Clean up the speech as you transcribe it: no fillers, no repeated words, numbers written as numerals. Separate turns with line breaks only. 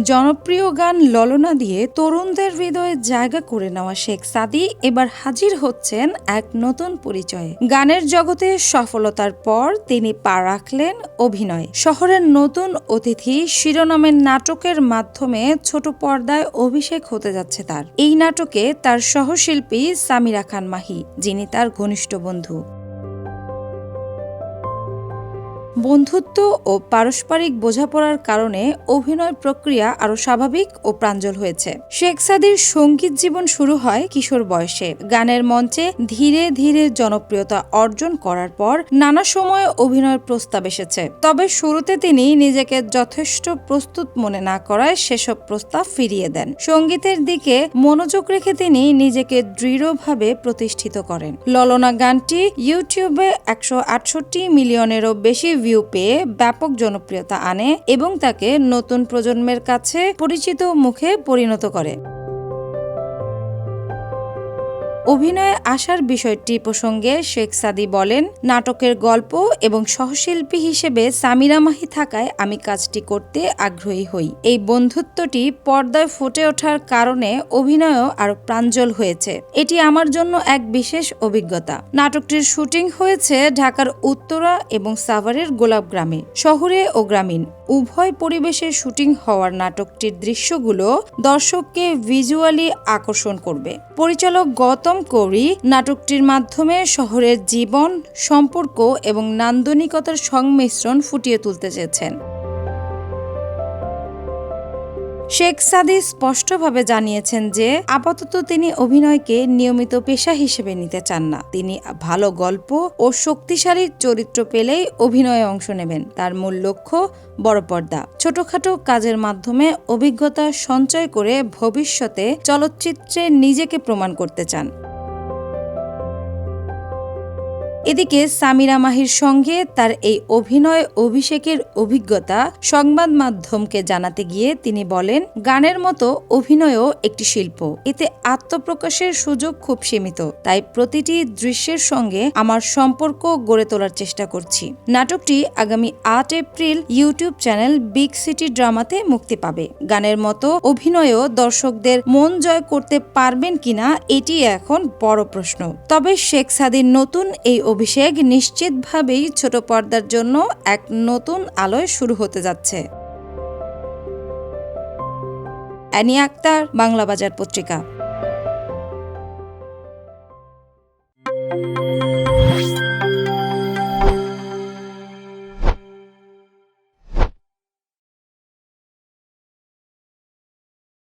জনপ্রিয় গান ললনা দিয়ে তরুণদের হৃদয়ে জায়গা করে নেওয়া শেখ সাদী এবার হাজির হচ্ছেন এক নতুন পরিচয়ে। গানের জগতে সফলতার পর তিনি পা রাখলেন অভিনয়। শহরের নতুন অতিথি শিরোনামের নাটকের মাধ্যমে ছোট পর্দায় অভিষেক হতে যাচ্ছে তার। এই নাটকে তার সহশিল্পী সামিরা খান মাহি, যিনি তার ঘনিষ্ঠ বন্ধু। বন্ধুত্ব ও পারস্পরিক বোঝাপড়ার কারণে অভিনয় প্রক্রিয়া আরো স্বাভাবিক ও প্রাঞ্জল হয়েছে। শেখ সাদীর সঙ্গীত জীবন শুরু হয় কিশোর বয়সে। গানের মঞ্চে ধীরে ধীরে জনপ্রিয়তা অর্জন করার পর নানা সময়ে অভিনয়ের প্রস্তাব এসেছে। তবে শুরুতে তিনি নিজেকে যথেষ্ট প্রস্তুত মনে না করায় সেসব প্রস্তাব ফিরিয়ে দেন। সঙ্গীতের দিকে মনোযোগ রেখে তিনি নিজেকে দৃঢ়ভাবে প্রতিষ্ঠিত করেন। ললনা গানটি ইউটিউবে 168 মিলিয়নেরও বেশি ভিউ পেয়ে ব্যাপক জনপ্রিয়তা আনে এবং তাকে নতুন প্রজন্মের কাছে পরিচিত মুখে পরিণত করে। অভিনয়ে আসার বিষয়টি প্রসঙ্গে শেখ সাদী বলেন, নাটকের গল্প এবং সহশিল্পী হিসেবে সামিরা মাহি থাকায় আমি কাজটি করতে আগ্রহী হই। এই বন্ধুত্বটি পর্দায় ফুটে ওঠার কারণে অভিনয়ও আরো প্রাঞ্জল হয়েছে। এটি আমার জন্য এক বিশেষ অভিজ্ঞতা। নাটকটির শুটিং হয়েছে ঢাকার উত্তরা এবং সাভারের গোলাপগ্রামে। শহরে ও গ্রামীণ উভয় পরিবেশে শুটিং হওয়ার নাটকটির দৃশ্যগুলো দর্শককে ভিজুয়ালি আকর্ষণ করবে। পরিচালক গৌতম কৌরি নাটকটির মাধ্যমে শহরের জীবন, সম্পর্ক এবং নান্দনিকতার সংমিশ্রণ ফুটিয়ে তুলতে চেয়েছেন। শেখ সাদী স্পষ্টভাবে জানিয়েছেন যে আপাতত তিনি অভিনয়কে নিয়মিত পেশা হিসেবে নিতে চান না। তিনি ভালো গল্প ও শক্তিশালী চরিত্র পেলেই অভিনয়ে অংশ নেবেন। তার মূল লক্ষ্য বড় পর্দা। ছোটখাটো কাজের মাধ্যমে অভিজ্ঞতা সঞ্চয় করে ভবিষ্যতে চলচ্চিত্রে নিজেকে প্রমাণ করতে চান। এদিকে সামিরা মাহির সঙ্গে তার এই অভিনয় অভিষেকের অভিজ্ঞতা সংবাদ মাধ্যমকে জানাতে গিয়ে তিনি বলেন, গানের মতো অভিনয়ও একটি শিল্প। এতে আত্মপ্রকাশের সুযোগ খুব সীমিত। তাই প্রতিটি দৃশ্যের সঙ্গে আমার সম্পর্ক গড়ে তোলার চেষ্টা করছি। নাটকটি আগামী 8 April YouTube channel Big City ড্রামাতে মুক্তি পাবে। গানের মতো অভিনয়ও দর্শকদের মন জয় করতে পারবেন কিনা এটি এখন বড় প্রশ্ন। তবে শেখ সাদীর নতুন এই অভিষেক নিশ্চিতভাবেই ছোট পর্দার জন্য এক নতুন আলোয় শুরু হতে যাচ্ছে। অ্যানি আক্তার, বাংলা বাজার পত্রিকা।